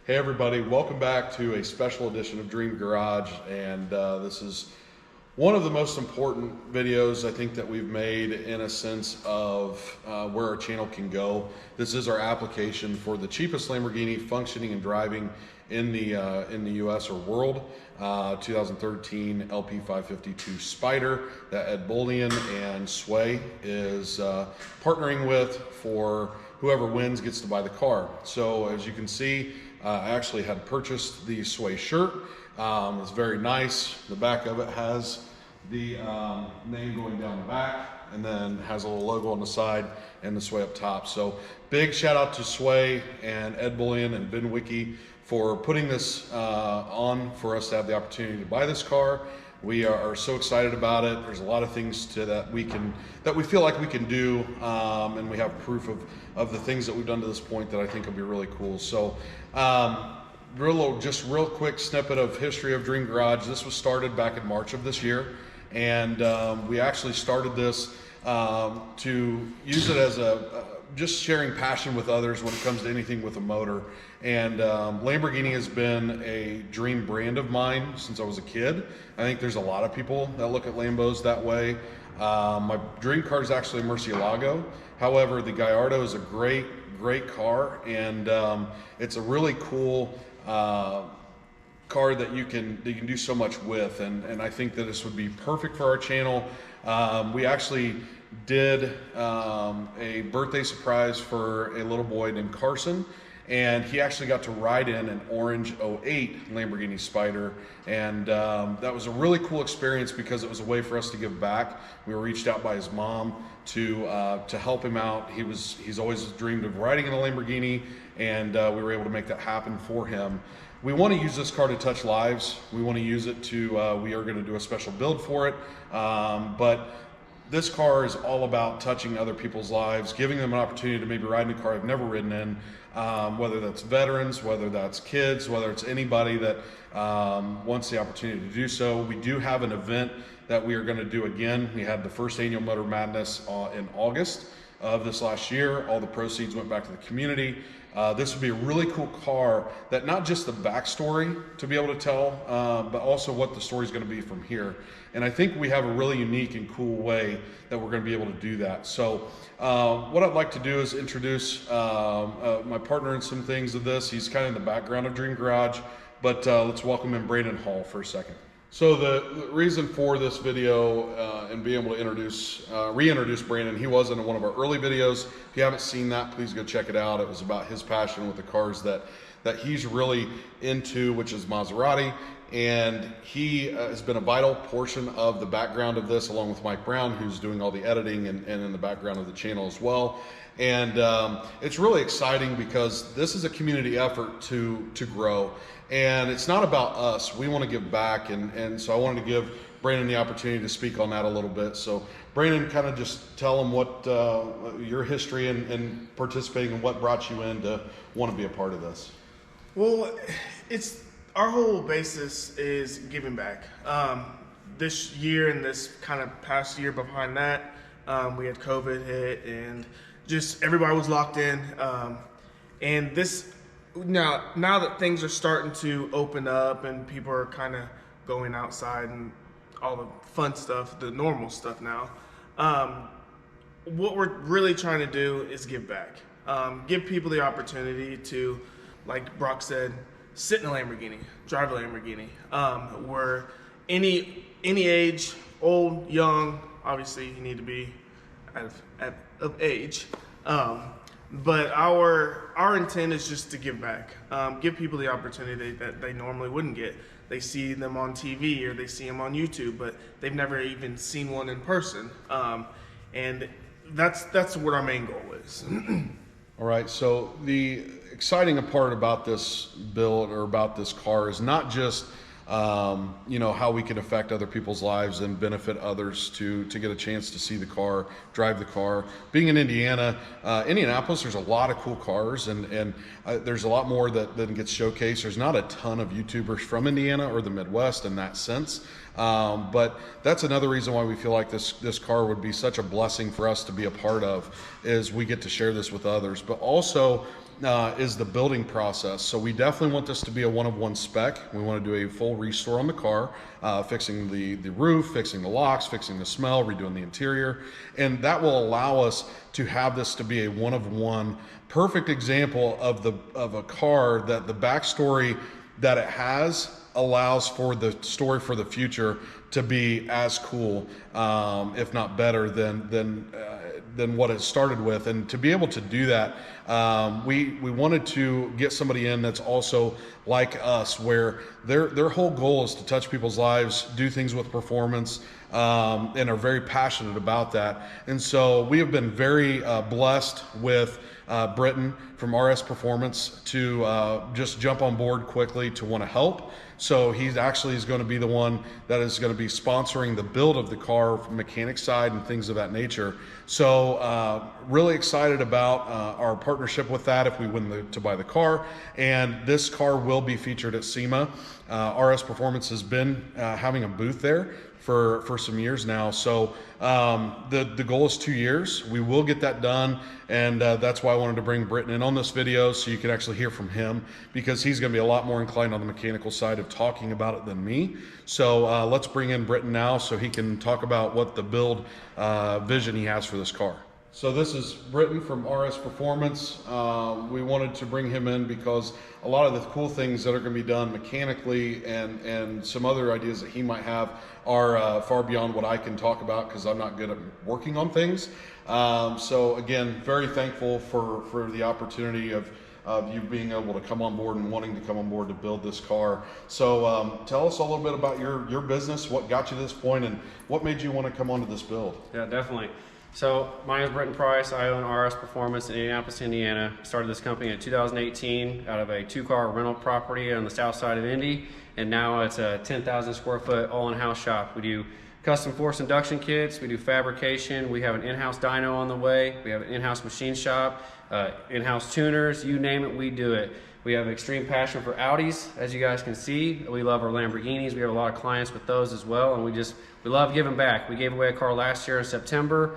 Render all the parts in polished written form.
Hey everybody, welcome back to a special edition of Dream Garage, and this is one of the most important videos I think that we've made in a sense of where our channel can go. This is our application for the cheapest Lamborghini functioning and driving in the US or world. 2013 LP 552 Spider that Ed Bolian and Sway is partnering with for whoever wins gets to buy the car. So as you can see, I actually had purchased the Sway shirt. It's very nice. The back of it has the name going down the back, and then has a little logo on the side and the Sway up top. So big shout out to Sway and Ed Bolian and Ben Wiki for putting this on for us to have the opportunity to buy this car. We are so excited about it. There's a lot of things that we feel like we can do, and we have proof of the things that we've done to this point that I think will be really cool. So real quick snippet of history of Dream Garage. This was started back in March of this year, and we actually started this to use it as just sharing passion with others when it comes to anything with a motor. And Lamborghini has been a dream brand of mine since I was a kid. I think there's a lot of people that look at Lambos that way. My dream car is actually a Murcielago. However, the Gallardo is a great car, and it's a really cool car that you can do so much with, and I think that this would be perfect for our channel. We actually did a birthday surprise for a little boy named Carson, and he actually got to ride in an orange 08 Lamborghini Spider, and that was a really cool experience because it was a way for us to give back. We were reached out by his mom to help him out. He's always dreamed of riding in a Lamborghini, and we were able to make that happen for him. We want to use this car to touch lives. We want to use it to, we are going to do a special build for it, but this car is all about touching other people's lives, giving them an opportunity to maybe ride in a car I've never ridden in, whether that's veterans, whether that's kids, whether it's anybody that wants the opportunity to do so. We do have an event that we are going to do again. We had the first annual Motor Madness in August of this last year. All the proceeds went back to the community. This would be a really cool car that not just the backstory to be able to tell, but also what the story is going to be from here. And I think we have a really unique and cool way that we're going to be able to do that. So what I'd like to do is introduce my partner in some things of this. He's kind of in the background of Dream Garage, but let's welcome in Brandon Hall for a second. So the reason for this video and being able to reintroduce Brandon, he was in one of our early videos. If you haven't seen that, please go check it out. It was about his passion with the cars that he's really into, which is Maserati. And he has been a vital portion of the background of this, along with Mike Brown, who's doing all the editing and in the background of the channel as well. And it's really exciting because this is a community effort to grow. And it's not about us. We want to give back. And so I wanted to give Brandon the opportunity to speak on that a little bit. So Brandon, kind of just tell them what your history and participating and what brought you in to want to be a part of this. Well, our whole basis is giving back. This year and this kind of past year behind that, we had COVID hit and just everybody was locked in. And this, now that things are starting to open up and people are kind of going outside and all the fun stuff, the normal stuff now, what we're really trying to do is give back. Give people the opportunity to, like Brock said, sit in a Lamborghini, drive a Lamborghini. We're any age, old, young. Obviously, you need to be of age. But our intent is just to give back. Give people the opportunity that they normally wouldn't get. They see them on TV or they see them on YouTube, but they've never even seen one in person. And that's what our main goal is. All right, so the exciting part about this build or about this car is not just how we can affect other people's lives and benefit others to get a chance to see the car, drive the car. Being in Indianapolis, there's a lot of cool cars, and there's a lot more that gets showcased. There's not a ton of YouTubers from Indiana or the Midwest in that sense. But that's another reason why we feel like this car would be such a blessing for us to be a part of, is we get to share this with others. But also is the building process. So we definitely want this to be a one-of-one spec. We want to do a full restore on the car, fixing the roof, fixing the locks, fixing the smell, redoing the interior, and that will allow us to have this to be a one-of-one perfect example of a car that the backstory that it has allows for the story for the future to be as cool, if not better than what it started with. And to be able to do that, we wanted to get somebody in that's also like us, where their whole goal is to touch people's lives, do things with performance, and are very passionate about that. And so we have been very blessed with Britton from RS Performance to just jump on board quickly to want to help. So he actually is going to be the one that is going to be sponsoring the build of the car from mechanic side and things of that nature. So really excited about our partnership with that if we win to buy the car. And this car will be featured at Sema. RS Performance has been having a booth there for some years now. So the goal is 2 years. We will get that done, and that's why I wanted to bring Britton in on this video so you can actually hear from him, because he's going to be a lot more inclined on the mechanical side of talking about it than me. So let's bring in Britton now so he can talk about what the build vision he has for this car. So this is Britton from RS Performance. We wanted to bring him in because a lot of the cool things that are going to be done mechanically and some other ideas that he might have are far beyond what I can talk about, because I'm not good at working on things. So again, very thankful for the opportunity of you being able to come on board and wanting to come on board to build this car. So tell us a little bit about your business, what got you to this point, and what made you want to come onto this build. Yeah, definitely. So my name is Britton Price. I own RS Performance in Indianapolis, Indiana. Started this company in 2018 out of a 2-car rental property on the south side of Indy, and now it's a 10,000 square foot all-in-house shop. We do custom force induction kits, we do fabrication, we have an in-house dyno on the way, we have an in-house machine shop, in-house tuners, you name it, we do it. We have extreme passion for Audis, as you guys can see. We love our Lamborghinis. We have a lot of clients with those as well, and we love giving back. We gave away a car last year in September.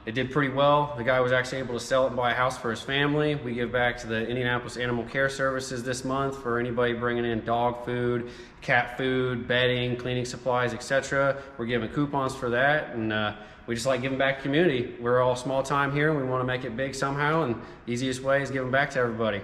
It did pretty well. The guy was actually able to sell it and buy a house for his family. We give back to the Indianapolis Animal Care Services this month for anybody bringing in dog food, cat food, bedding, cleaning supplies, etc. We're giving coupons for that, and we just like giving back to the community. We're all small time here, and we want to make it big somehow, and the easiest way is giving back to everybody.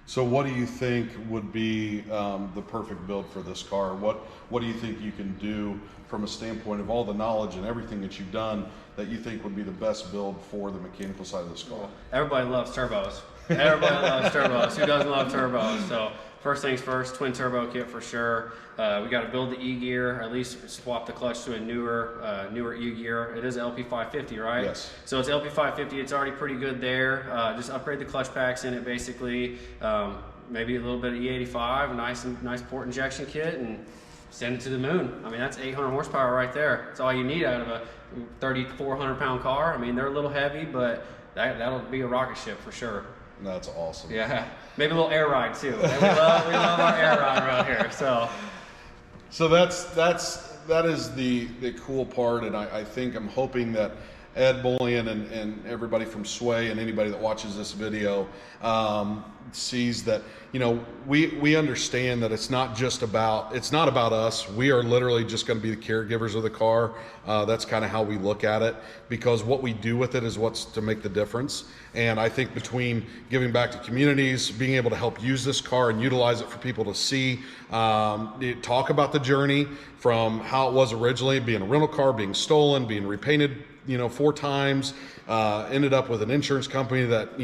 So what do you think would be the perfect build for this car? What do you think you can do from a standpoint of all the knowledge and everything that you've done that you think would be the best build for the mechanical side of this car? Everybody loves turbos. Everybody loves turbos. Who doesn't love turbos? So first things first, twin turbo kit for sure. We got to build the E-gear, or at least swap the clutch to a newer E-gear. It is LP550, right? Yes. So it's LP550. It's already pretty good there. Just upgrade the clutch packs in it basically. Maybe a little bit of E85, a nice port injection kit, and send it to the moon. I mean, that's 800 horsepower right there. That's all you need out of a 3,400 pound car. I mean, they're a little heavy, but that'll be a rocket ship for sure. That's awesome. Yeah, maybe a little air ride too. And we love our air ride around here. So that is the cool part, and I think I'm hoping that Ed Bolian and everybody from Sway and anybody that watches this video sees that, you know, we understand that it's not about us. We are literally just going to be the caregivers of the car. That's kind of how we look at it, because what we do with it is what's to make the difference. And I think between giving back to communities, being able to help use this car and utilize it for people to see, talk about the journey from how it was originally, being a rental car, being stolen, being repainted, 4 times, ended up with an insurance company that,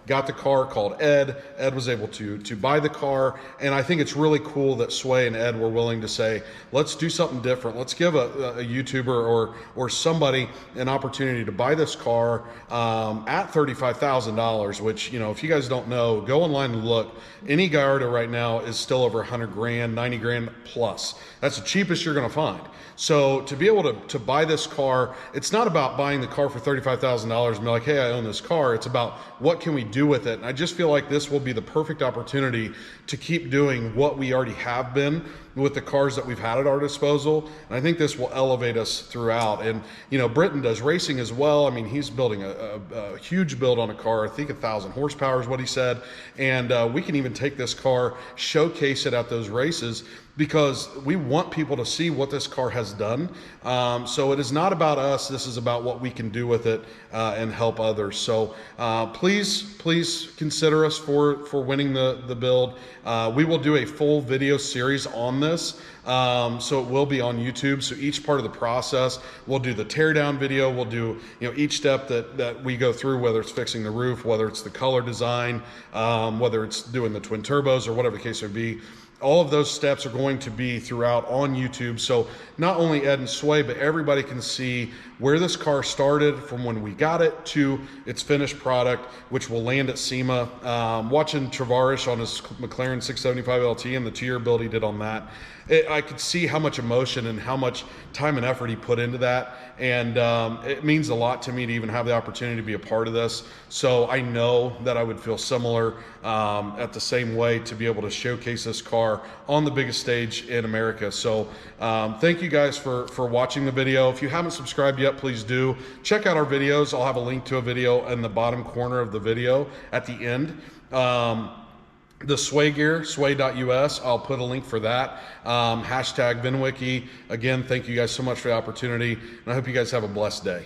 got the car, called Ed. Ed was able to buy the car. And I think it's really cool that Sway and Ed were willing to say, let's do something different. Let's give a YouTuber or somebody an opportunity to buy this car at $35,000, which, if you guys don't know, go online and look. Any Gallardo right now is still over 100 grand, 90 grand plus. That's the cheapest you're going to find. So to be able to buy this car, it's not about buying the car for $35,000 and be like, hey, I own this car. It's about what can we do with it. And I just feel like this will be the perfect opportunity to keep doing what we already have been with the cars that we've had at our disposal. And I think this will elevate us throughout. And, you know, Britton does racing as well. I mean, he's building a huge build on a car. I think 1,000 horsepower is what he said. And we can even take this car, showcase it at those races, because we want people to see what this car has done. So it is not about us. This is about what we can do with it and help others. So please consider us for winning the build. We will do a full video series on this. So it will be on YouTube. So each part of the process, we'll do the teardown video. We'll do, you know, each step that we go through, whether it's fixing the roof, whether it's the color design, whether it's doing the twin turbos or whatever the case may be. All of those steps are going to be throughout on YouTube. So not only Ed and Sway, but everybody can see where this car started from when we got it to its finished product, which will land at Sema. Watching Travarish on his McLaren 675 LT and the 2-year build he did on that, I could see how much emotion and how much time and effort he put into that. And it means a lot to me to even have the opportunity to be a part of this. So I know that I would feel similar at the same way to be able to showcase this car on the biggest stage in America. So thank you guys for watching the video. If you haven't subscribed yet, please do. Check out our videos. I'll have a link to a video in the bottom corner of the video at the end. The Sway gear, sway.us, I'll put a link for that. Hashtag VinWiki. Again, thank you guys so much for the opportunity, and I hope you guys have a blessed day.